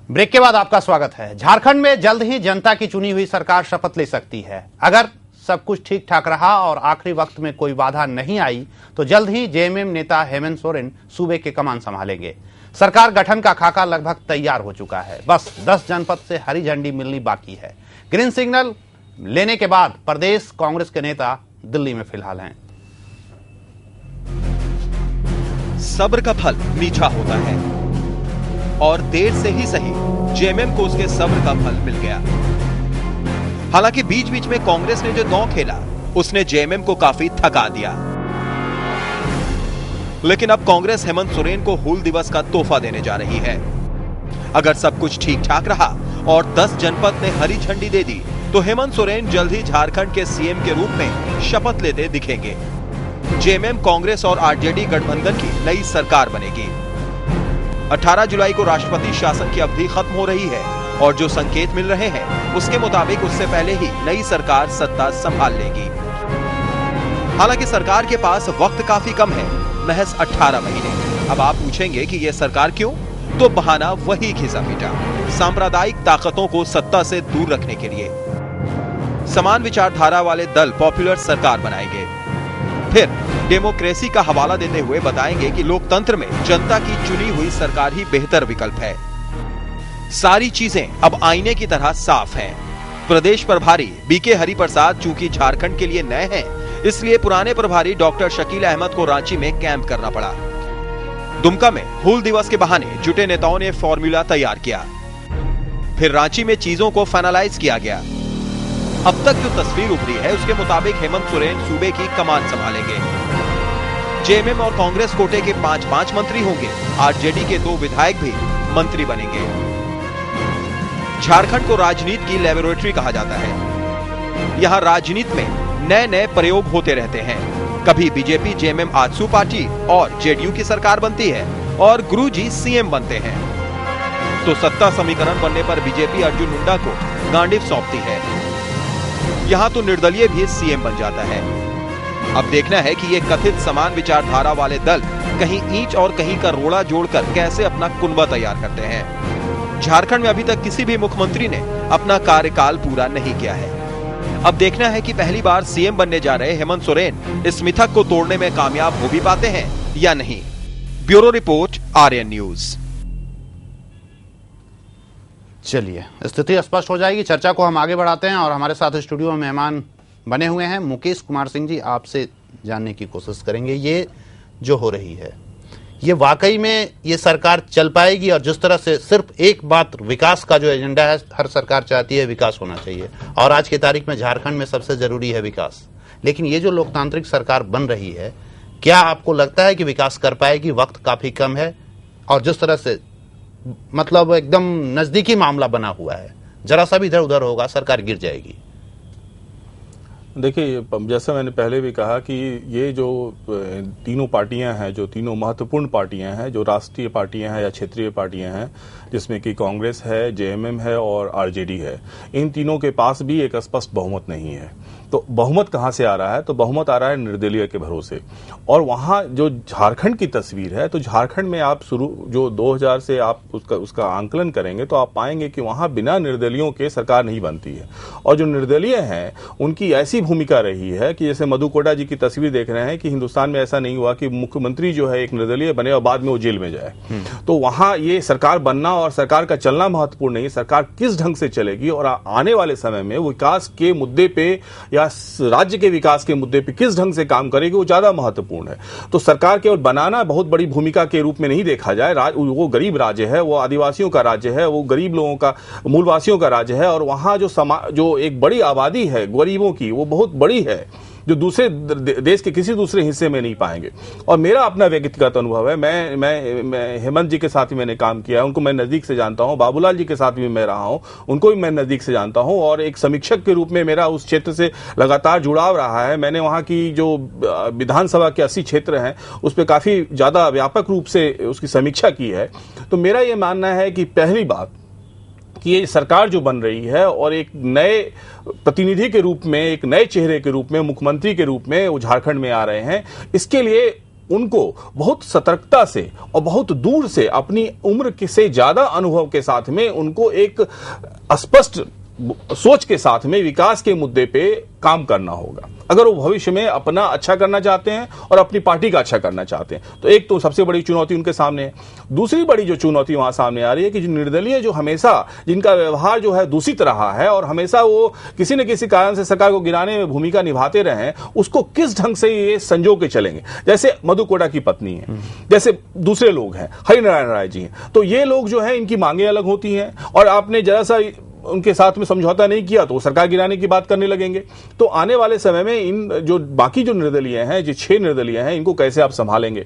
Break के बाद आपका स्वागत है। झारखंड में जल्द ही जनता की चुनी हुई सरकार शपथ ले सकती है। अगर सब कुछ ठीक ठाक रहा और आखिरी वक्त में कोई बाधा नहीं आई तो जल्द ही जेएमएम नेता हेमंत सोरेन सूबे के कमान संभालेंगे। सरकार गठन का खाका लगभग तैयार हो चुका है। बस 10 जनपद से हरी झंडी मिलनी बाकी है। ग्रीन सिग्नल लेने के बाद प्रदेश कांग्रेस के नेता दिल्ली में फिलहाल हैं। सब्र का फल मीठा होता है और देर से ही सही जेएमएम को उसके सब्र का फल मिल गया। हालांकि बीच बीच में कांग्रेस ने जो दांव खेला उसने जेएमएम को काफी थका दिया, लेकिन अब कांग्रेस हेमंत सोरेन को हूल दिवस का तोहफा देने जा रही है। अगर सब कुछ ठीक ठाक रहा और 10 जनपद ने हरी झंडी दे दी तो हेमंत सोरेन जल्द ही झारखंड के सीएम के रूप में शपथ लेते दिखेंगे। जेएमएम कांग्रेस और आरजेडी गठबंधन की नई सरकार बनेगी। 18 जुलाई को राष्ट्रपति शासन की अवधि खत्म हो रही है और जो संकेत मिल रहे हैं उसके मुताबिक उससे पहले ही नई सरकार सत्ता संभाल लेगी। हालांकि सरकार के पास वक्त काफी कम है, महज 18 महीने। अब आप पूछेंगे कि यह सरकार क्यों? तो बहाना वही घिसा पीटा, सांप्रदायिक ताकतों को सत्ता से दूर रखने के लिए। समान विचारधारा वाले दल पॉपुलर सरकार बनाएंगे। फिर डेमोक्रेसी का हवाला देते हुए बताएंगे कि लोकतंत्र में जनता की चुनी हुई सरकार ही बेहतर विकल्प है। सारी चीजें अब आईने की तरह साफ हैं। प्रदेश प्रभारी बीके हरिप्रसाद चूंकि झारखंड के लिए नए हैं, इसलिए पुराने प्रभारी डॉक्टर शकील अहमद को रांची में कैंप करना पड़ा। दुमका में हूल दिवस के बहाने जुटे नेताओं ने फॉर्मूला तैयार किया। फिर रांची में चीजों को फाइनलाइज किया गया। अब तक जो तस्वीर उभरी है उसके मुताबिक हेमंत सोरेन सूबे की कमान संभालेंगे। जेएमएम और कांग्रेस कोटे के 5-5 मंत्री होंगे। आरजेडी के 2 विधायक भी मंत्री बनेंगे। झारखंड को राजनीति की लेबोरेटरी कहा जाता है। यहाँ राजनीति में नए नए प्रयोग होते रहते हैं। कभी बीजेपी जेएमएम आजसू पार्टी और जेडीयू की सरकार बनती है और गुरुजी सीएम बनते हैं। तो सत्ता समीकरण बनने पर बीजेपी अर्जुन मुंडा को गांडीव सौंपती है। यहाँ तो निर्दलीय भी सीएम बन जाता है। अब देखना है कि ये कथित समान विचारधारा वाले दल कहीं ईंट और कहीं का रोड़ा जोड़कर कैसे अपना कुनबा तैयार करते हैं। झारखंड में अभी तक किसी भी मुख्यमंत्री ने अपना कार्यकाल पूरा नहीं किया है। अब देखना है कि पहली बार सीएम बनने जा रहे हेमंत सोरेन इस मिथक को तोड़ने में कामयाब हो भी पाते हैं या नहीं। Bureau report, Aryan news. चलिए, स्थिति स्पष्ट हो जाएगी। चर्चा को हम आगे बढ़ाते हैं और हमारे साथ स्टूडियो में मेहमान बने हुए हैं मुकेश कुमार सिंह जी। आपसे जानने की कोशिश करेंगे ये जो हो रही है, ये वाकई में ये सरकार चल पाएगी? और जिस तरह से सिर्फ एक बात, विकास का जो एजेंडा है, हर सरकार चाहती है विकास होना चाहिए और आज की तारीख में झारखंड में सबसे जरूरी है विकास। लेकिन ये जो लोकतांत्रिक सरकार बन रही है, क्या आपको लगता है कि विकास कर पाएगी? वक्त काफी कम है और जिस तरह से मतलब एकदम नजदीकी मामला बना हुआ है, जरा सा भी इधर उधर होगा सरकार गिर जाएगी। देखिए, जैसा मैंने पहले भी कहा कि ये जो तीनों पार्टियां हैं, जो तीनों महत्वपूर्ण पार्टियां हैं, जो राष्ट्रीय पार्टियां हैं या क्षेत्रीय पार्टियां हैं, जिसमें कि कांग्रेस है, जेएमएम है और आरजेडी है, इन तीनों के पास भी एक स्पष्ट बहुमत नहीं है। तो बहुमत कहां से आ रहा है? तो बहुमत आ रहा है निर्दलीय के भरोसे। और वहां जो झारखंड की तस्वीर है, तो झारखंड में आप जो 2000 से आप उसका आंकलन करेंगे तो आप पाएंगे कि वहां बिना निर्दलियों के सरकार नहीं बनती है। और जो निर्दलीय हैं उनकी ऐसी भूमिका रही है कि जैसे मधु कोटा जी की तस्वीर देख रहे हैं कि हिंदुस्तान में ऐसा नहीं हुआ कि मुख्यमंत्री जो है एक निर्दलीय बने और बाद में वो जेल में जाए। तो वहां ये सरकार बनना और सरकार का चलना महत्वपूर्ण नहीं, सरकार किस ढंग से चलेगी और आने वाले समय में विकास के मुद्दे पे या राज्य के विकास के मुद्दे पे किस ढंग से काम करेगी वो ज्यादा महत्वपूर्ण है। तो सरकार केवल बनाना बहुत बड़ी भूमिका के रूप में नहीं देखा जाए। वो गरीब राज्य है, वो आदिवासियों का राज्य है, वो गरीब लोगों का, मूलवासियों का राज्य है और वहां जो एक बड़ी आबादी है गरीबों की, वो बहुत बड़ी है, जो दूसरे देश के किसी दूसरे हिस्से में नहीं पाएंगे। और मेरा अपना व्यक्तिगत अनुभव है, मैं हेमंत जी के साथ भी मैंने काम किया है, उनको मैं नजदीक से जानता हूं। बाबूलाल जी के साथ भी मैं रहा हूं, उनको भी मैं नजदीक से जानता हूं और एक समीक्षक के रूप में मेरा उस क्षेत्र से लगातार जुड़ाव रहा है। मैंने वहां की जो विधानसभा के 80 क्षेत्र हैं उस पर काफी ज्यादा व्यापक रूप से उसकी समीक्षा की है। तो मेरा ये मानना है कि पहली बात कि ये सरकार जो बन रही है और एक नए प्रतिनिधि के रूप में, एक नए चेहरे के रूप में, मुख्यमंत्री के रूप में वो झारखंड में आ रहे हैं, इसके लिए उनको बहुत सतर्कता से और बहुत दूर से अपनी उम्र से ज्यादा अनुभव के साथ में उनको एक स्पष्ट सोच के साथ में विकास के मुद्दे पे काम करना होगा, अगर वो भविष्य में अपना अच्छा करना चाहते हैं और अपनी पार्टी का अच्छा करना चाहते हैं। तो एक तो सबसे बड़ी चुनौती उनके सामने है। दूसरी बड़ी जो चुनौती वहां सामने आ रही है कि जो निर्दलीय जो हमेशा जिनका व्यवहार जो है दूषित रहा है और हमेशा वो किसी न किसी कारण से सरकार को गिराने में भूमिका निभाते रहे, उसको किस ढंग से ये संजो के चलेंगे। जैसे मधु कोड़ा की पत्नी है, जैसे दूसरे लोग हैं, हरिनारायण राय जी हैं, तो ये लोग जो है इनकी मांगे अलग होती हैं और आपने जरा सा उनके साथ में समझौता नहीं किया तो वो सरकार गिराने की बात करने लगेंगे। तो आने वाले समय में इन जो बाकी जो निर्दलीय हैं, जो 6 निर्दलीय हैं, इनको कैसे आप संभालेंगे।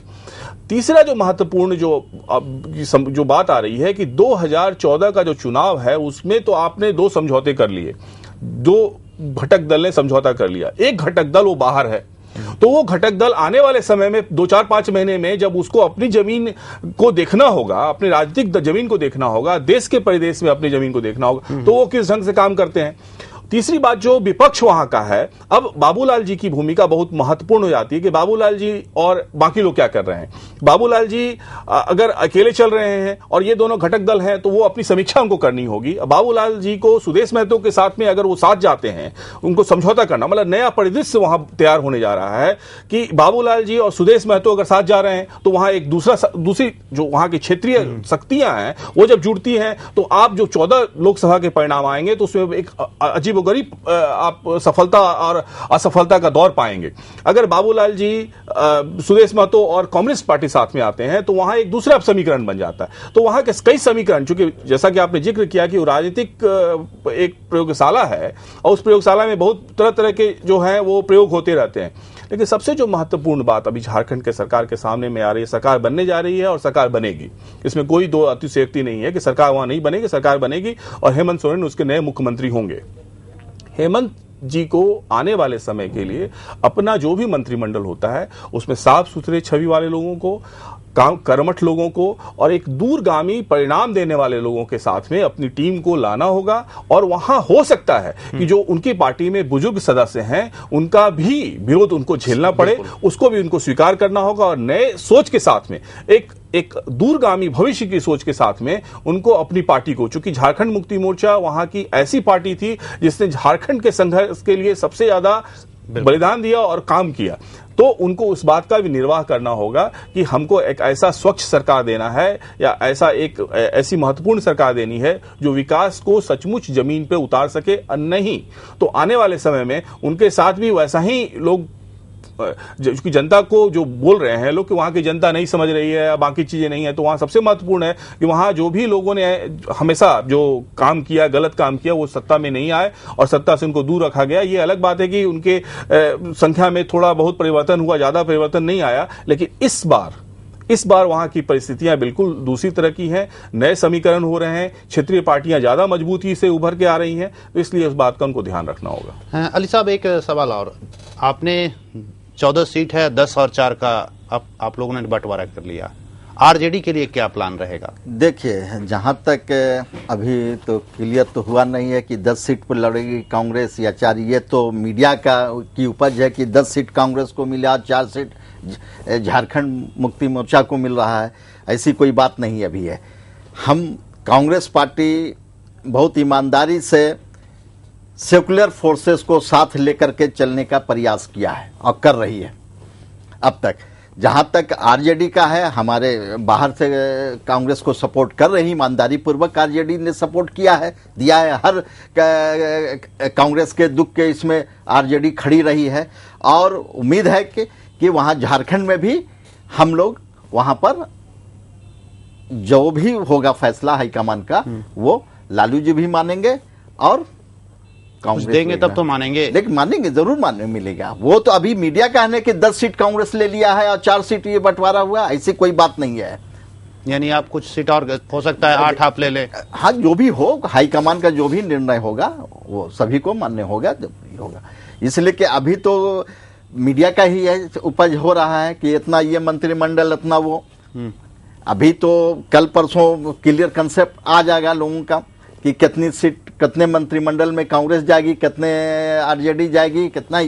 तीसरा जो महत्वपूर्ण जो बात आ रही है कि 2014 का जो चुनाव है उसमें तो आपने 2 समझौते कर लिए, 2 घटक दल ने समझौता कर लिया, एक घटक दल वो बाहर है। तो वो घटक दल आने वाले समय में 2-4-5 महीने में जब उसको अपनी जमीन को देखना होगा, अपनी राजनीतिक जमीन को देखना होगा, देश के परिदेश में अपनी जमीन को देखना होगा, तो वो किस ढंग से काम करते हैं। तीसरी बात जो विपक्ष वहां का है, अब बाबूलाल जी की भूमिका बहुत महत्वपूर्ण हो जाती है कि बाबूलाल जी और बाकी लोग क्या कर रहे हैं। बाबूलाल जी अगर अकेले चल रहे हैं और ये दोनों घटक दल हैं तो वो अपनी समीक्षा उनको करनी होगी। बाबूलाल जी को सुदेश महतो के साथ में अगर वो साथ जाते हैं, उनको समझौता करना, मतलब नया परिदृश्य वहां तैयार होने जा रहा है कि बाबूलाल जी और सुदेश महतो अगर साथ जा रहे हैं तो वहां एक दूसरी जो वहां की क्षेत्रीय शक्तियां हैं वो जब जुड़ती हैं तो आप जो 14 लोकसभा के परिणाम आएंगे तो उसमें एक अजीब गरीब आप सफलता और असफलता का दौर पाएंगे। अगर बाबूलाल जी सुदेश महतो और कांग्रेस पार्टी साथ में आते हैं तो वहां एक दूसरा समीकरण बन जाता है। तो वहां के कई समीकरण, चूंकि जैसा कि आपने जिक्र किया कि राजनीतिक एक प्रयोगशाला है और उस प्रयोगशाला में बहुत तरह तरह के जो है वो प्रयोग होते रहते हैं, लेकिन सबसे जो महत्वपूर्ण बात अभी झारखंड के सरकार के सामने में आ रही है, सरकार बनने जा रही है और सरकार बनेगी, इसमें कोई दो अतिशयोक्ति नहीं है कि सरकार वहां नहीं बनेगी, सरकार बनेगी और हेमंत सोरेन उसके नए मुख्यमंत्री होंगे। हेमंत जी को आने वाले समय के लिए अपना जो भी मंत्रिमंडल होता है उसमें साफ सुथरे छवि वाले लोगों को, कर्मठ लोगों को और एक दूरगामी परिणाम देने वाले लोगों के साथ में अपनी टीम को लाना होगा। और वहां हो सकता है कि जो उनकी पार्टी में बुजुर्ग सदस्य हैं उनका भी विरोध उनको झेलना पड़े, उसको भी उनको स्वीकार करना होगा और नए सोच के साथ में एक दूरगामी भविष्य की सोच के साथ में उनको अपनी पार्टी को, चूंकि झारखंड मुक्ति मोर्चा वहां की ऐसी पार्टी थी जिसने झारखंड के संघर्ष के लिए सबसे ज्यादा बलिदान दिया और काम किया, तो उनको उस बात का भी निर्वाह करना होगा कि हमको एक ऐसा स्वच्छ सरकार देना है या ऐसी महत्वपूर्ण सरकार देनी है जो विकास को सचमुच जमीन पे उतार सके। नहीं तो आने वाले समय में उनके साथ भी वैसा ही लोग, क्योंकि जनता को जो बोल रहे हैं लोग कि वहां की जनता नहीं समझ रही है या बाकी चीजें नहीं है, तो वहां सबसे महत्वपूर्ण है कि वहां जो भी लोगों ने हमेशा जो काम किया, गलत काम किया, वो सत्ता में नहीं आए और सत्ता से उनको दूर रखा गया। ये अलग बात है कि उनके संख्या में थोड़ा बहुत परिवर्तन हुआ, ज्यादा परिवर्तन नहीं आया, लेकिन इस बार वहां की परिस्थितियां बिल्कुल दूसरी तरह की हैं। नए समीकरण हो रहे हैं, क्षेत्रीय पार्टियां ज्यादा मजबूती से उभर के आ रही हैं, तो इसलिए इस बात का उनको ध्यान रखना होगा। अली साहब, एक सवाल और, आपने 14 सीट है, 10 और 4 का आप लोगों ने बंटवारा कर लिया, आरजेडी के लिए क्या प्लान रहेगा? देखिए, जहां तक अभी तो क्लियर तो हुआ नहीं है कि 10 सीट पर लड़ेगी कांग्रेस या 4, ये तो मीडिया की उपज है कि 10 सीट कांग्रेस को मिला, 4 सीट झारखंड मुक्ति मोर्चा को मिल रहा है, ऐसी कोई बात नहीं अभी है। हम कांग्रेस पार्टी बहुत ईमानदारी से सेकुलर फोर्सेस को साथ लेकर के चलने का प्रयास किया है और कर रही है अब तक। जहां तक आरजेडी का है, हमारे बाहर से कांग्रेस को सपोर्ट कर रही, ईमानदारी पूर्वक आरजेडी ने सपोर्ट किया है, दिया है, हर कांग्रेस के दुख के इसमें आरजेडी खड़ी रही है। और उम्मीद है कि वहां झारखंड में भी हम लोग वहां पर जो भी होगा फैसला हाईकमान का वो लालू जी भी मानेंगे और कांग्रेस देंगे तब तो मानेंगे, लेकिन मानेंगे, जरूर मानने मिलेगा। वो तो अभी मीडिया कहने कि 10 सीट कांग्रेस ले लिया है और 4 सीट ये बंटवारा हुआ, ऐसी कोई बात नहीं है। यानी आप कुछ सीट और हो सकता है 8 आप ले ले। हाँ, जो भी हो, हाईकमान का जो भी निर्णय होगा वो सभी को मान्य होगा, जब भी होगा। इसलिए कि अभी तो मीडिया का ही है उपज हो रहा है कि इतना ये मंत्रिमंडल, इतना वो। अभी तो कल परसों क्लियर कंसेप्ट आ जाएगा लोगों का कि कितनी सीट, कितने मंत्रिमंडल में कांग्रेस जाएगी, कितने आरजेडी जाएगी, कितना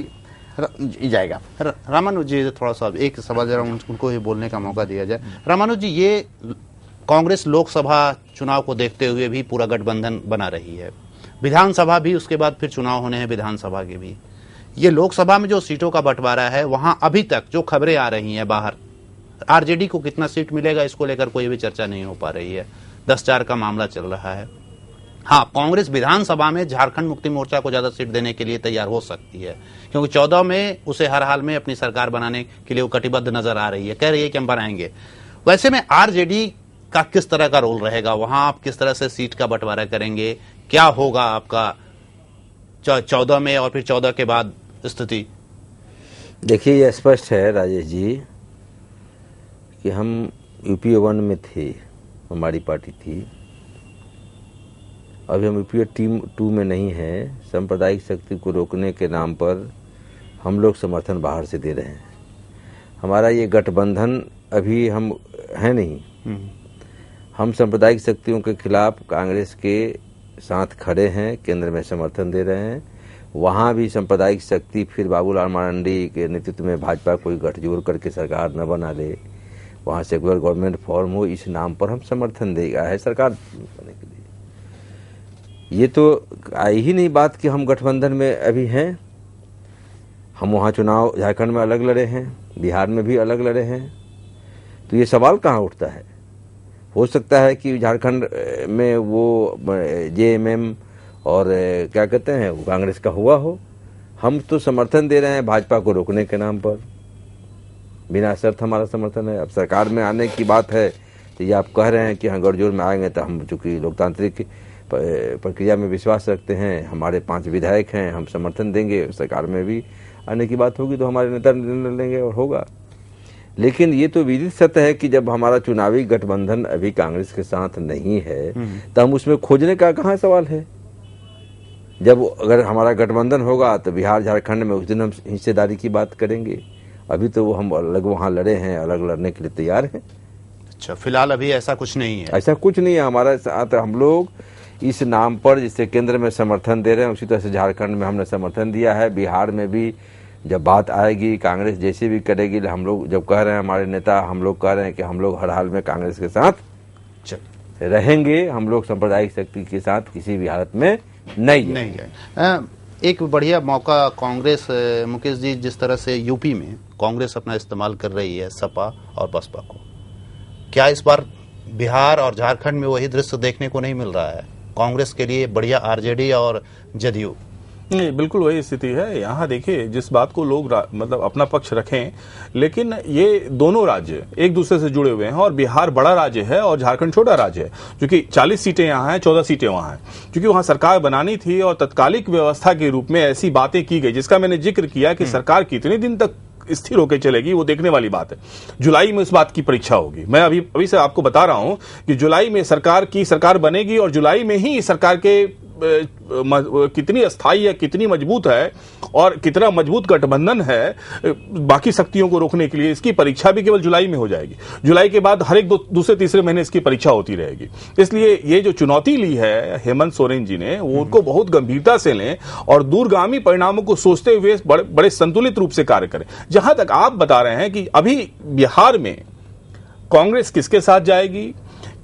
जाएगा। रामानुज जी, थोड़ा सा एक सवाल जरा उनको ही बोलने का मौका दिया जाए। रामानुज जी, ये कांग्रेस लोकसभा चुनाव को देखते हुए भी पूरा गठबंधन बना रही है, विधानसभा भी, उसके बाद फिर चुनाव होने हैं विधानसभा के भी। ये लोकसभा में जो सीटों का बंटवारा है, वहां अभी तक जो खबरें आ रही हैं बाहर, आरजेडी को कितना सीट मिलेगा इसको लेकर कोई भी चर्चा नहीं हो पा रही है। 10-4 का मामला चल रहा है। हाँ, कांग्रेस विधानसभा में झारखंड मुक्ति मोर्चा को ज्यादा सीट देने के लिए तैयार हो सकती है, क्योंकि 14 में उसे हर हाल में अपनी सरकार बनाने के लिए वो कटिबद्ध नजर आ रही है, कह रही है कि हम बनाएंगे। वैसे में आरजेडी का किस तरह का रोल रहेगा वहां? आप किस तरह से सीट का बंटवारा करेंगे? क्या होगा आपका 14 में और फिर 14 के बाद स्थिति? देखिए, यह स्पष्ट है राजेश जी कि हम यूपीए 1 में थे, हमारी पार्टी थी। अभी हम यूपीए टीम 2 में नहीं हैं। सांप्रदायिक शक्ति को रोकने के नाम पर हम लोग समर्थन बाहर से दे रहे हैं। हमारा ये गठबंधन अभी हम है नहीं। हम सांप्रदायिक शक्तियों के खिलाफ कांग्रेस के साथ खड़े हैं, केंद्र में समर्थन दे रहे हैं। वहाँ भी सांप्रदायिक शक्ति फिर बाबूलाल मरांडी के नेतृत्व में भाजपा कोई गठजोड़ करके सरकार न बना ले, वहाँ सेकुलर गवर्नमेंट फॉर्म हो, इस नाम पर हम समर्थन देगा है सरकार बनने के लिए। ये तो आई ही नहीं बात कि हम गठबंधन में अभी हैं। हम वहाँ चुनाव झारखंड में अलग लड़े हैं, बिहार में भी अलग लड़े हैं, तो ये सवाल कहाँ उठता है? हो सकता है कि झारखंड में वो जेएमएम और क्या कहते हैं वो कांग्रेस का हुआ हो। हम तो समर्थन दे रहे हैं भाजपा को रोकने के नाम पर, बिना शर्त हमारा समर्थन है। अब सरकार में आने की बात है तो ये आप कह रहे हैं कि हाँ गठजोड़ में आएंगे, तो हम चूंकि लोकतांत्रिक प्रक्रिया में विश्वास रखते हैं, हमारे 5 विधायक हैं, हम समर्थन देंगे। सरकार में भी आने की बात होगी तो हमारे नेता निर्णय लेंगे और होगा। लेकिन ये तो विदित सत्य है कि जब हमारा चुनावी गठबंधन अभी कांग्रेस के साथ नहीं है तो हम उसमें खोजने का कहाँ सवाल है। जब अगर हमारा गठबंधन होगा तो बिहार झारखंड में उस दिन हम हिस्सेदारी की बात करेंगे। अभी तो वो हम अलग वहाँ लड़े हैं, अलग लड़ने के लिए तैयार हैं। अच्छा, फिलहाल अभी ऐसा कुछ नहीं है? ऐसा कुछ नहीं है हमारे साथ। हम लोग इस नाम पर जिससे केंद्र में समर्थन दे रहे हैं, उसी तरह से झारखंड में हमने समर्थन दिया है। बिहार में भी जब बात आएगी, कांग्रेस जैसे भी करेगी, हम लोग जब कह रहे हैं, हमारे नेता हम लोग कह रहे हैं कि हम लोग हर हाल में कांग्रेस के साथ रहेंगे। हम लोग सांप्रदायिक शक्ति के साथ किसी भी हालत में नहीं जाए। एक बढ़िया मौका कांग्रेस, मुकेश जी, जिस तरह से यूपी में कांग्रेस अपना इस्तेमाल कर रही है सपा और बसपा को, क्या इस बार बिहार और झारखंड में वही दृश्य देखने को नहीं मिल रहा है? कांग्रेस के लिए बढ़िया आरजेडी और जदयू। नहीं, बिल्कुल वही स्थिति है। यहाँ देखिए, जिस बात को लोग मतलब अपना पक्ष रखें, लेकिन ये दोनों राज्य एक दूसरे से जुड़े हुए हैं और बिहार बड़ा राज्य है और झारखंड छोटा राज्य है। क्योंकि 40 सीटें यहाँ हैं, 14 सीटें वहाँ हैं। क्योंकि वहाँ सरकार बनानी थी और तत्कालिक व्यवस्था के रूप में ऐसी बातें की गई जिसका मैंने जिक्र किया कि सरकार कितने दिन तक स्थिर होकर चलेगी वो देखने वाली बात है। जुलाई में इस बात की परीक्षा होगी। मैं अभी से आपको बता रहा हूं कि जुलाई में सरकार बनेगी और जुलाई में ही सरकार के कितनी अस्थायी है, कितनी मजबूत है और कितना मजबूत गठबंधन है बाकी शक्तियों को रोकने के लिए, इसकी परीक्षा भी केवल जुलाई में हो जाएगी। जुलाई के बाद हर एक दूसरे तीसरे महीने इसकी परीक्षा होती रहेगी। इसलिए ये जो चुनौती ली है हेमंत सोरेन जी ने, वो उनको बहुत गंभीरता से लें और दूरगामी परिणामों को सोचते हुए बड़े संतुलित रूप से कार्य करें। जहां तक आप बता रहे हैं कि अभी बिहार में कांग्रेस किसके साथ जाएगी,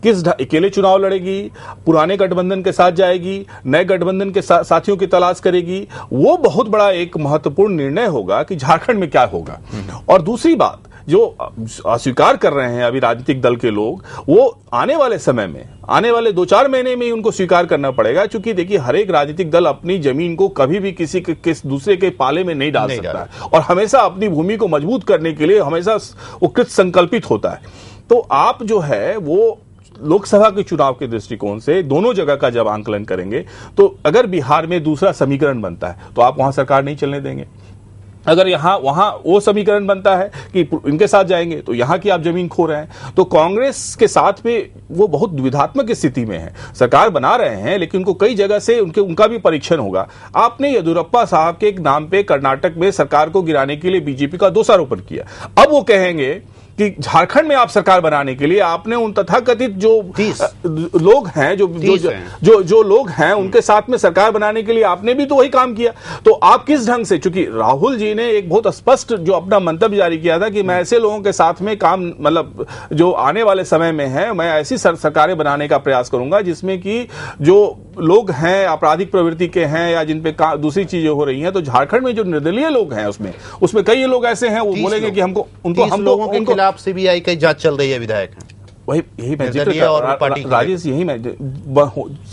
किस अकेले चुनाव लड़ेगी, पुराने गठबंधन के साथ जाएगी, नए गठबंधन के साथियों की तलाश करेगी, वो बहुत बड़ा एक महत्वपूर्ण निर्णय होगा कि झारखंड में क्या होगा। और दूसरी बात जो अस्वीकार कर रहे हैं अभी राजनीतिक दल के लोग, वो आने वाले समय में, आने वाले 2-4 महीने में ही उनको स्वीकार करना पड़ेगा। क्योंकि देखिए, हर एक राजनीतिक दल अपनी जमीन को कभी भी किसी दूसरे के पाले में नहीं डाल सकता है और हमेशा अपनी भूमि को मजबूत करने के लिए हमेशा वो कृत संकल्पित होता है। तो आप जो है वो लोकसभा के चुनाव के दृष्टिकोण से दोनों जगह का जब आंकलन करेंगे तो अगर बिहार में दूसरा समीकरण बनता है तो आप वहां सरकार नहीं चलने देंगे। अगर वहां वो समीकरण बनता है कि इनके साथ जाएंगे तो यहां की आप जमीन खो रहे हैं। तो कांग्रेस के साथ में वो बहुत द्विधात्मक स्थिति में है। सरकार बना रहे हैं लेकिन उनको कई जगह से उनका भी परीक्षण होगा। आपने येदियुरप्पा साहब के एक नाम पे कर्नाटक में सरकार को गिराने के लिए बीजेपी का दोषारोपण किया। अब वो कहेंगे कि झारखंड में आप सरकार बनाने के लिए आपने उन तथाकथित जो लोग हैं, जो लोग हैं उनके साथ में सरकार बनाने के लिए आपने भी तो वही काम किया। तो आप किस ढंग से, चूंकि राहुल जी ने एक बहुत स्पष्ट जो अपना मंतव्य जारी किया था कि मैं ऐसे लोगों के साथ में काम, मतलब जो आने वाले समय में है, मैं ऐसी सरकारें बनाने का प्रयास करूंगा जिसमें कि जो लोग हैं आपराधिक प्रवृत्ति के हैं या जिन पे दूसरी चीजें हो रही हैं, तो झारखंड में जो निर्दलीय लोग हैं उसमें कई लोग ऐसे हैं, वो बोलेंगे कि हम लोगों के खिलाफ सीबीआई की जांच चल रही है, विधायक हैं वही, यही मैं जिक्र कर राजेश, यही मैं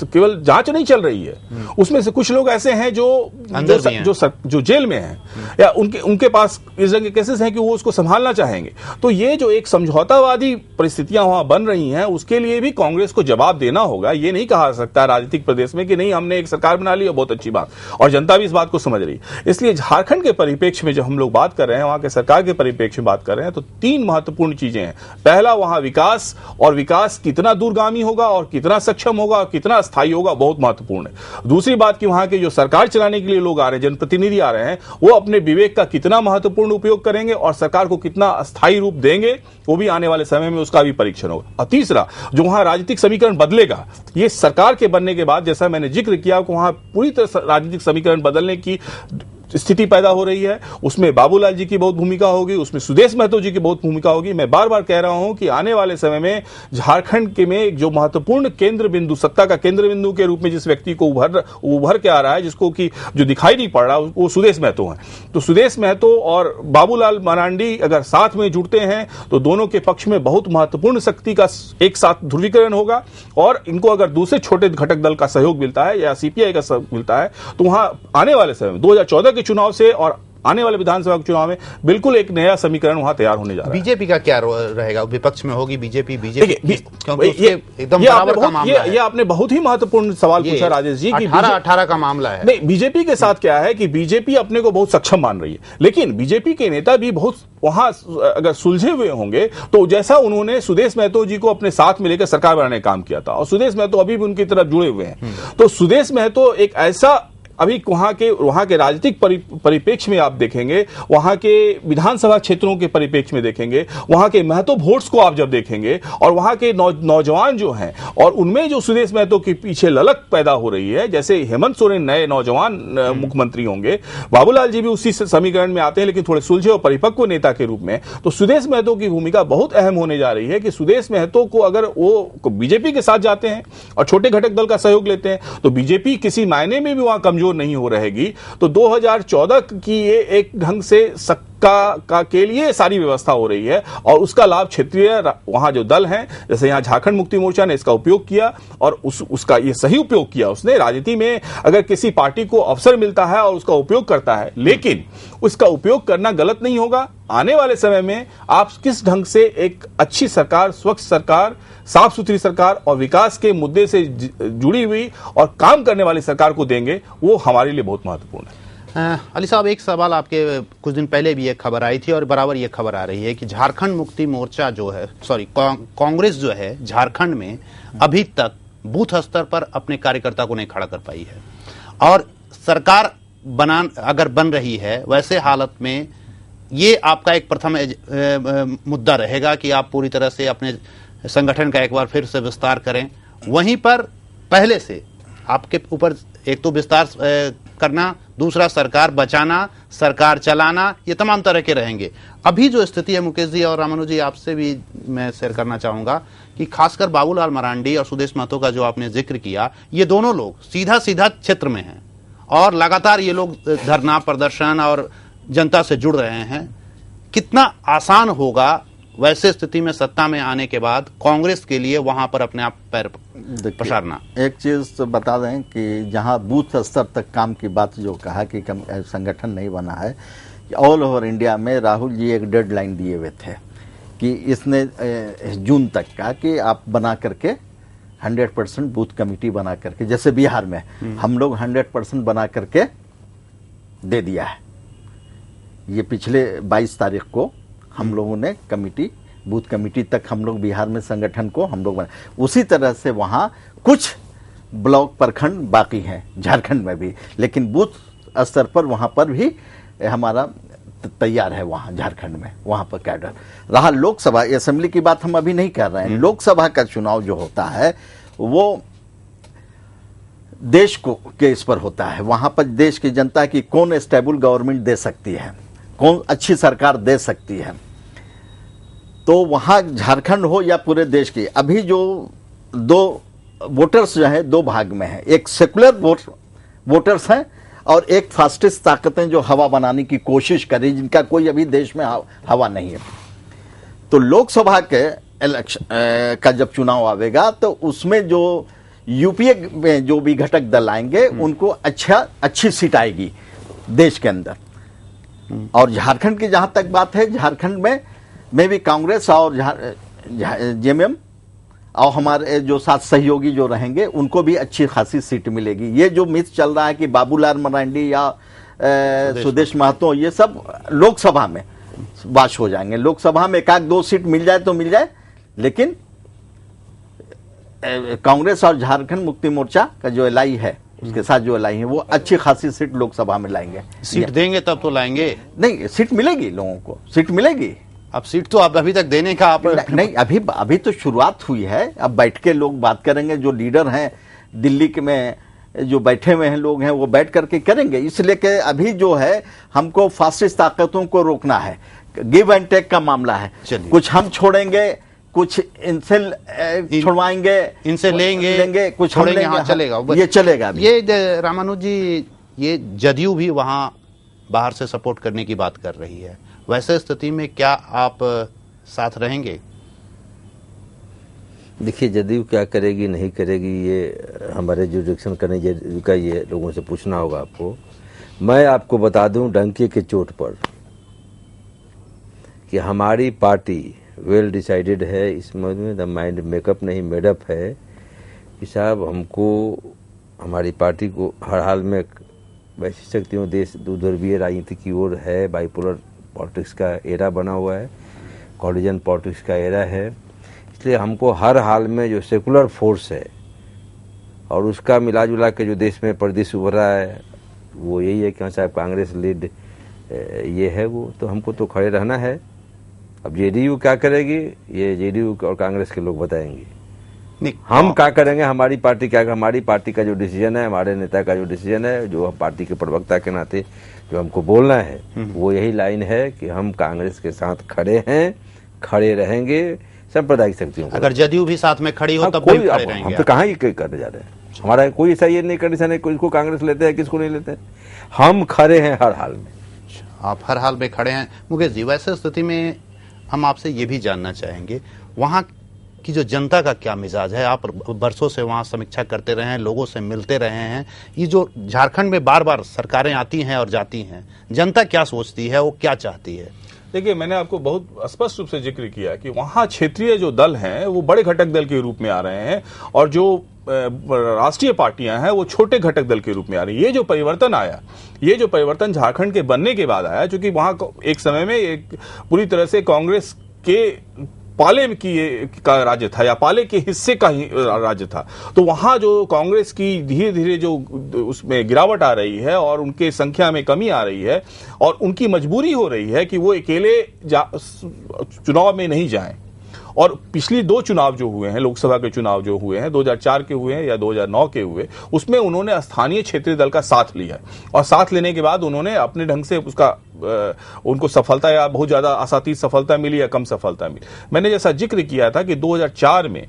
केवल जांच नहीं चल रही है, उसमें से कुछ लोग ऐसे हैं जो जेल में हैं या उनके पास इस जगह केसेस हैं कि वो उसको संभालना चाहेंगे। तो ये जो एक समझौतावादी परिस्थितियां वहां बन रही हैं, उसके लिए भी कांग्रेस को जवाब देना होगा। ये नहीं कहा सकता राजनीतिक प्रदेश में कि नहीं हमने एक सरकार बना ली और बहुत अच्छी बात, और जनता भी इस बात को समझ रही है। इसलिए झारखंड के परिप्रेक्ष्य में जब हम लोग बात कर रहे हैं, वहां के सरकार के परिप्रेक्ष्य में बात कर रहे हैं, तो 3 महत्वपूर्ण चीजें हैं। पहला, वहां विकास, और विकास कितना दूरगामी होगा और कितना सक्षम होगा और कितना स्थायी होगा, बहुत महत्वपूर्ण है। दूसरी बात कि वहां के जो सरकार चलाने के लिए लोग आ रहे हैं, जनप्रतिनिधि आ रहे हैं, वो अपने विवेक का कितना महत्वपूर्ण उपयोग करेंगे और सरकार को कितना अस्थायी रूप देंगे, वो भी आने वाले समय में उसका भी परीक्षण होगा। और तीसरा, जो वहां राजनीतिक समीकरण बदलेगा, ये सरकार के बनने के बाद, जैसा मैंने जिक्र किया, वहां पूरी तरह राजनीतिक समीकरण बदलने की स्थिति पैदा हो रही है। उसमें बाबूलाल जी की बहुत भूमिका होगी, उसमें सुदेश महतो जी की बहुत भूमिका होगी। मैं बार बार कह रहा हूं कि आने वाले समय में झारखंड के में एक जो महत्वपूर्ण केंद्र बिंदु, सत्ता का केंद्र बिंदु के रूप में जिस व्यक्ति को उभर के आ रहा है, जिसको कि जो दिखाई नहीं पड़ रहा, वो सुदेश महतो है। तो सुदेश महतो और बाबूलाल मरांडी अगर साथ में जुड़ते हैं तो दोनों के पक्ष में बहुत महत्वपूर्ण शक्ति का एक साथ ध्रुवीकरण होगा। और इनको अगर दूसरे छोटे घटक दल का सहयोग मिलता है या सीपीआई का सहयोग मिलता है, तो वहां आने वाले समय में 2014 के चुनाव से और आने वाले विधानसभा के चुनाव में बिल्कुल एक नया समीकरण वहां तैयार होने जा रहा है। बीजेपी का क्या रहेगा? विपक्ष में होगी बीजेपी क्योंकि एकदम बराबर का मामला है। ये आपने बहुत ही महत्वपूर्ण सवाल पूछा राजेश जी कि 18 का मामला है। नहीं, बीजेपी के साथ क्या है कि बीजेपी अपने को बहुत सक्षम मान रही है, लेकिन बीजेपी के नेता भी बहुत वहां अगर सुलझे हुए होंगे, तो जैसा उन्होंने सुदेश महतो जी को अपने साथ में लेकर सरकार बनाने का काम किया था, और सुदेश महतो अभी भी उनकी तरफ जुड़े हुए हैं, तो सुदेश महतो एक ऐसा, अभी वहां के राजनीतिक परिप्रेक्ष्य में आप देखेंगे, वहां के विधानसभा क्षेत्रों के परिप्रेक्ष्य में देखेंगे, वहां के महतो वोट्स को आप जब देखेंगे और वहां के नौजवान जो हैं, और उनमें जो सुदेश महतो के पीछे ललक पैदा हो रही है, जैसे हेमंत सोरेन नए नौजवान मुख्यमंत्री होंगे, बाबूलाल जी भी उसी समीकरण में आते हैं, लेकिन थोड़े सुलझे और परिपक्व नेता के रूप में, तो सुदेश महतो की भूमिका बहुत अहम होने जा रही है कि सुदेश महतो को अगर वो बीजेपी के साथ जाते हैं और छोटे घटक दल का सहयोग लेते हैं, तो बीजेपी किसी मायने में भी वहां कमजोर नहीं हो रहेगी। तो 2014 की ये एक ढंग से का के लिए सारी व्यवस्था हो रही है, और उसका लाभ क्षेत्रीय वहां जो दल हैं, जैसे यहां झारखंड मुक्ति मोर्चा ने इसका उपयोग किया, और उसका ये सही उपयोग किया उसने। राजनीति में अगर किसी पार्टी को अवसर मिलता है और उसका उपयोग करता है, लेकिन उसका उपयोग करना गलत नहीं होगा। आने वाले समय में आप किस ढंग से एक अच्छी सरकार, स्वच्छ सरकार, साफ सुथरी सरकार और विकास के मुद्दे से जुड़ी हुई और काम करने वाली सरकार को देंगे, वो हमारे लिए बहुत महत्वपूर्ण है। अली साहब, एक सवाल आपके कुछ दिन पहले भी एक खबर आई थी और बराबर ये खबर आ रही है कि झारखंड मुक्ति मोर्चा जो है, कांग्रेस जो है झारखंड में अभी तक बूथ स्तर पर अपने कार्यकर्ता को नहीं खड़ा कर पाई है, और सरकार अगर बन रही है, वैसे हालत में ये आपका एक प्रथम मुद्दा रहेगा कि आप पूरी तरह से अपने संगठन का एक बार फिर से विस्तार करें। वहीं पर पहले से आपके ऊपर एक तो विस्तार करना, दूसरा सरकार बचाना, सरकार चलाना, ये तमाम तरह के रहेंगे। अभी जो स्थिति है मुकेश जी और रामानु जी, आपसे भी मैं शेयर करना चाहूंगा कि खासकर बाबूलाल मरांडी और सुदेश महतो का जो आपने जिक्र किया, ये दोनों लोग सीधा क्षेत्र में हैं और लगातार ये लोग धरना प्रदर्शन और जनता से जुड़ रहे हैं। कितना आसान होगा वैसे स्थिति में सत्ता में आने के बाद कांग्रेस के लिए वहां पर अपने आप पैर पसारना? एक चीज तो बता दें कि जहां बूथ स्तर तक काम की बात जो कहा कि संगठन नहीं बना है, ऑल ओवर इंडिया में राहुल जी एक डेडलाइन दिए हुए थे कि इसने जून तक का कि आप बना करके 100% बूथ कमेटी बना करके, जैसे बिहार में हम लोग 100% बना करके दे दिया है। ये पिछले 22 तारीख को हम लोगों ने कमेटी, बूथ कमेटी तक हम लोग बिहार में संगठन को हम लोग बनाए। उसी तरह से वहाँ कुछ ब्लॉक प्रखंड बाकी हैं झारखंड में भी, लेकिन बूथ स्तर पर वहाँ पर भी हमारा तैयार है वहां झारखंड में, वहां पर कैडर रहा। लोकसभा असेंबली की बात हम अभी नहीं कर रहे हैं। लोकसभा का चुनाव जो होता है वो देश को के इस पर होता है। वहां पर देश की जनता की कौन स्टेबल गवर्नमेंट दे सकती है, कौन अच्छी सरकार दे सकती है। तो वहां झारखंड हो या पूरे देश की, अभी जो दो वोटर्स जो है दो भाग में है, एक सेकुलर वोटर्स हैं और एक फास्टिस्ट ताकतें जो हवा बनाने की कोशिश कर रही, जिनका कोई अभी देश में हवा नहीं है। तो लोकसभा के इलेक्शन का जब चुनाव आवेगा तो उसमें जो यूपीए में जो भी घटक दल आएंगे उनको अच्छी सीट आएगी देश के अंदर। और झारखंड की जहां तक बात है, झारखंड में भी कांग्रेस और जेएमएम और हमारे जो साथ सहयोगी जो रहेंगे उनको भी अच्छी खासी सीट मिलेगी। ये जो मिथ चल रहा है कि बाबूलाल मरांडी या सुदेश महतो, ये सब लोकसभा में बात हो जाएंगे। लोकसभा में एक आध दो सीट मिल जाए तो मिल जाए, लेकिन कांग्रेस और झारखंड मुक्ति मोर्चा का जो एलआई है उसके साथ जो एलआई है वो अच्छी खासी सीट लोकसभा में लाएंगे। सीट देंगे तब तो लाएंगे, नहीं सीट मिलेगी, लोगों को सीट मिलेगी। अब सीट तो आप अभी तक देने का आप नहीं, अभी तो शुरुआत हुई है। अब बैठ के लोग बात करेंगे, जो लीडर हैं दिल्ली के में जो बैठे हुए हैं लोग हैं वो बैठ करके करेंगे। इसलिए कि अभी जो है हमको फासिस्ट ताकतों को रोकना है, गिव एंड टेक का मामला है। कुछ हम छोड़ेंगे, कुछ इनसे छुड़वाएंगे, इनसे लेंगे कुछ छोड़ेंगे। हाँ, चलेगा, ये चलेगा। ये रामानुज जी, ये जदयू भी वहां बाहर से सपोर्ट करने की बात कर रही है। वैसे स्थिति में क्या आप साथ रहेंगे? देखिए, जदयू क्या करेगी नहीं करेगी ये हमारे जुरिडिक्शन करने का ये लोगों से पूछना होगा आपको। मैं आपको बता दूं डंके के चोट पर कि हमारी पार्टी वेल डिसाइडेड है, इसमें द माइंड मेकअप नहीं मेडअप है कि साहब हमको हमारी पार्टी को हर हाल में वैसी शक्तियों देश दुर्ध्रुवीय राजनीति की ओर है। बाइपोलर पॉलिटिक्स का एरा बना हुआ है, कॉलिजन पॉलिटिक्स का एरा है। इसलिए हमको हर हाल में जो सेकुलर फोर्स है और उसका मिला जुला के जो देश में परिदृश्य उभरा है वो यही है कि साहब कांग्रेस लीड ये है वो, तो हमको तो खड़े रहना है। अब जेडीयू क्या करेगी ये जेडीयू और कांग्रेस के लोग बताएंगे। हम क्या करेंगे, हमारी पार्टी क्या, हमारी पार्टी का जो डिसीजन है, हमारे नेता का जो डिसीजन है, जो पार्टी के प्रवक्ता के नाते जो हमको बोलना है वो यही लाइन है कि हम कांग्रेस के साथ खड़े हैं, खड़े रहेंगे सांप्रदायिक शक्तियों को। अगर जदयू भी साथ में खड़ी हो तब भी खड़े रहेंगे। हम तो कहाँ ही करने जा रहे हैं, हमारा कोई ऐसा ये नहीं कंडीशन है किसको कांग्रेस लेते हैं किसको नहीं लेते हैं। हम खड़े हैं हर हाल में। आप हर हाल में खड़े हैं। मुकेश जी, वैसे स्थिति में हम आपसे ये भी जानना चाहेंगे वहां की जो जनता का क्या मिजाज है। आप बरसों से वहां समीक्षा करते रहे हैं, लोगों से मिलते रहे हैं। ये जो झारखंड में बार बार सरकारें आती हैं और जाती हैं, जनता क्या सोचती है, वो क्या चाहती है? देखिए, मैंने आपको बहुत स्पष्ट रूप से जिक्र किया कि वहां क्षेत्रीय जो दल हैं वो बड़े घटक दल के रूप में आ रहे हैं और जो राष्ट्रीय पार्टियां हैं वो छोटे घटक दल के रूप में आ रही है। ये जो परिवर्तन आया, ये जो परिवर्तन झारखंड के बनने के बाद आया, क्योंकि वहां एक समय में एक पूरी तरह से कांग्रेस के पाले का राज्य था या पाले के हिस्से का ही राज्य था। तो वहां जो कांग्रेस की धीरे धीरे जो उसमें गिरावट आ रही है और उनके संख्या में कमी आ रही है और उनकी मजबूरी हो रही है कि वो अकेले चुनाव में नहीं जाएं। और पिछली दो चुनाव जो हुए हैं, लोकसभा के चुनाव जो हुए हैं, 2004 के हुए हैं या 2009 के हुए, उसमें उन्होंने स्थानीय क्षेत्रीय दल का साथ लिया और साथ लेने के बाद उन्होंने अपने ढंग से उसका उनको सफलता या बहुत ज्यादा आसाती सफलता मिली या कम सफलता मिली। मैंने जैसा जिक्र किया था कि 2004 में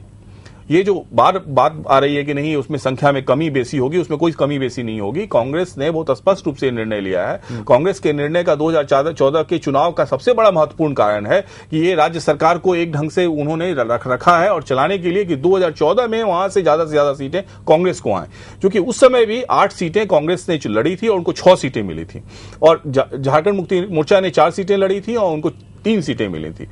ये जो बात आ रही है कि नहीं उसमें संख्या में कमी बेसी होगी, उसमें कोई कमी बेसी नहीं होगी। कांग्रेस ने बहुत स्पष्ट रूप से निर्णय लिया है। कांग्रेस के निर्णय का 2014 के चुनाव का सबसे बड़ा महत्वपूर्ण कारण है कि ये राज्य सरकार को एक ढंग से उन्होंने रखा है और चलाने के लिए कि 2014 में वहां से ज्यादा सीटें कांग्रेस को आए, क्योंकि उस समय भी 8 सीटें कांग्रेस ने लड़ी थी और उनको 6 सीटें मिली थी और झारखंड मुक्ति मोर्चा ने 4 सीटें लड़ी थी और उनको 3 सीटें मिली थी।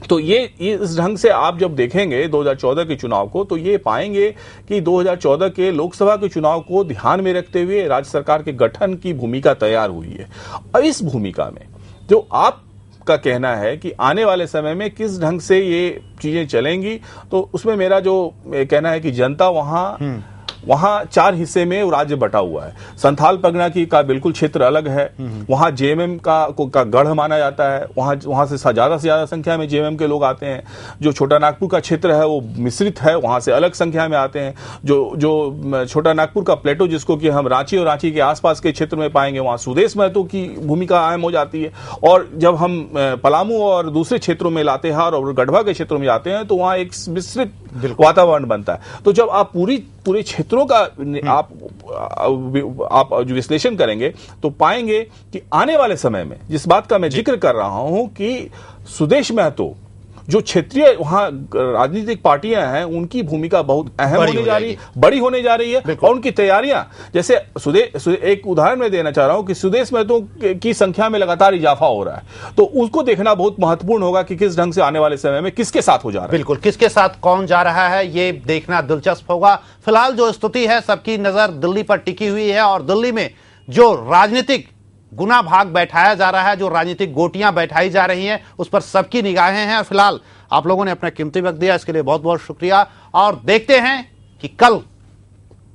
तो ये इस ढंग से आप जब देखेंगे 2014 के चुनाव को तो ये पाएंगे कि 2014 के लोकसभा के चुनाव को ध्यान में रखते हुए राज्य सरकार के गठन की भूमिका तैयार हुई है। और इस भूमिका में जो आपका कहना है कि आने वाले समय में किस ढंग से ये चीजें चलेंगी, तो उसमें मेरा जो कहना है कि जनता वहां वहां 4 हिस्से में वो राज्य बटा हुआ है। संथाल परगना की का बिल्कुल क्षेत्र अलग है, वहां जेएमएम का गढ़ माना जाता है, वहां से ज्यादा संख्या में जेएमएम के लोग आते हैं। जो छोटा नागपुर का क्षेत्र है वो मिश्रित है, वहां से अलग संख्या में आते हैं। जो छोटा नागपुर का प्लेटो जिसको कि हम रांची और रांची के आसपास के क्षेत्र में पाएंगे, वहां सुदेश महतो की भूमिका अहम हो जाती है। और जब हम पलामू और दूसरे क्षेत्रों में लातेहार और गढ़वा के क्षेत्रों में जाते हैं तो वहां एक मिश्रित वातावरण बनता है। तो जब आप पूरे क्षेत्रों का आप जो विश्लेषण करेंगे तो पाएंगे कि आने वाले समय में जिस बात का मैं जिक्र कर रहा हूं कि सुदेश महतो जो क्षेत्रीय वहां राजनीतिक पार्टियां हैं उनकी भूमिका बहुत अहम होने जा रही है, बड़ी होने जा रही है। और उनकी तैयारियां, जैसे एक उदाहरण मैं देना चाह रहा हूं कि सुदेश महतो की संख्या में लगातार इजाफा हो रहा है, तो उसको देखना बहुत महत्वपूर्ण होगा कि किस ढंग से आने वाले समय में किसके साथ हो जा रहा है। बिल्कुल, किसके साथ कौन जा रहा है ये देखना दिलचस्प होगा। फिलहाल जो स्थिति है सबकी नजर दिल्ली पर टिकी हुई है और दिल्ली में जो राजनीतिक गुना भाग बैठाया जा रहा है, जो राजनीतिक गोटियां बैठाई जा रही हैं, उस पर सबकी निगाहें हैं। और फिलहाल आप लोगों ने अपना कीमती वक्त दिया, इसके लिए बहुत बहुत शुक्रिया। और देखते हैं कि कल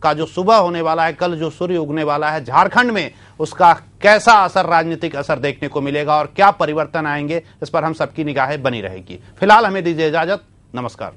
का जो सुबह होने वाला है, कल जो सूर्य उगने वाला है झारखंड में, उसका कैसा असर, राजनीतिक असर देखने को मिलेगा और क्या परिवर्तन आएंगे, इस पर हम सबकी निगाहें बनी रहेगी। फिलहाल हमें दीजिए इजाजत, नमस्कार।